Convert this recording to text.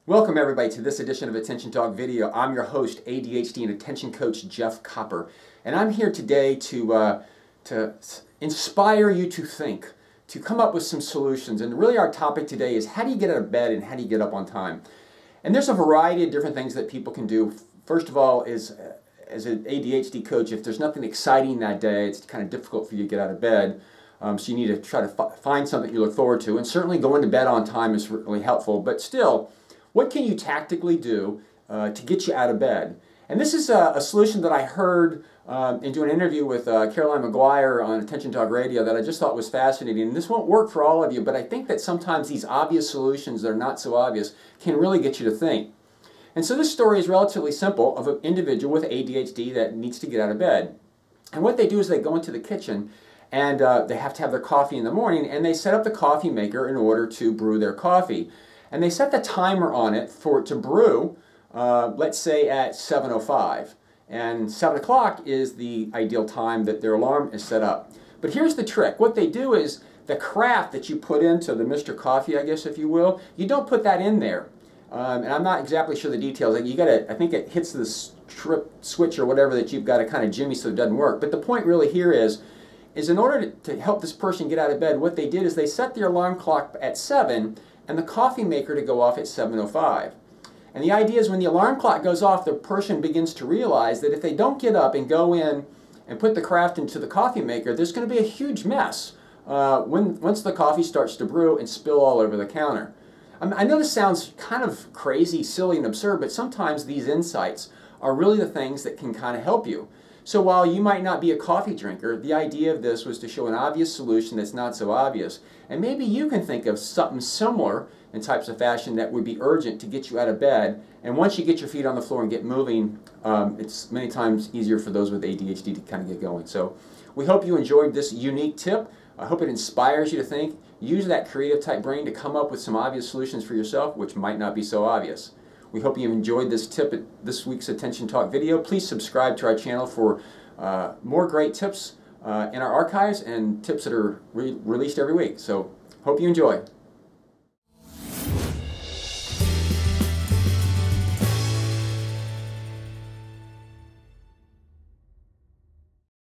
Welcome everybody to this edition of Attention Talk Video. I'm your host, ADHD and Attention Coach Jeff Copper, and I'm here today to inspire you to think, to come up with some solutions. And really our topic today is how do you get out of bed and how do you get up on time? And there's a variety of different things that people can do. First of all is, as an ADHD coach, if there's nothing exciting that day, it's kind of difficult for you to get out of bed. So you need to try to find something you look forward to. And certainly going to bed on time is really helpful, but still, what can you tactically do to get you out of bed? And this is a solution that I heard in doing an interview with Caroline McGuire on Attention Talk Radio that I just thought was fascinating. And this won't work for all of you, but I think that sometimes these obvious solutions that are not so obvious can really get you to think. And so this story is relatively simple of an individual with ADHD that needs to get out of bed. And what they do is they go into the kitchen and they have to have their coffee in the morning, and they set up the coffee maker in order to brew their coffee. And they set the timer on it for it to brew, let's say at 7:05. And 7 o'clock is the ideal time that their alarm is set up. But here's the trick. What they do is the craft that you put into the Mr. Coffee, I guess if you will, you don't put that in there. And I'm not exactly sure the details. Like you gotta, I think it hits the strip switch or whatever that you've got to kind of jimmy so it doesn't work. But the point really here is in order to help this person get out of bed, what they did is they set the alarm clock at 7 and the coffee maker to go off at 7:05. And the idea is when the alarm clock goes off, the person begins to realize that if they don't get up and go in and put the craft into the coffee maker, there's going to be a huge mess once the coffee starts to brew and spill all over the counter. I know this sounds kind of crazy, silly, and absurd, but sometimes these insights are really the things that can kind of help you. So while you might not be a coffee drinker, the idea of this was to show an obvious solution that's not so obvious. And maybe you can think of something similar in types of fashion that would be urgent to get you out of bed. And once you get your feet on the floor and get moving, it's many times easier for those with ADHD to kind of get going. So we hope you enjoyed this unique tip. I hope it inspires you to think. Use that creative type brain to come up with some obvious solutions for yourself, which might not be so obvious. We hope you enjoyed this tip at this week's Attention Talk video. Please subscribe to our channel for more great tips in our archives and tips that are released every week. So hope you enjoy.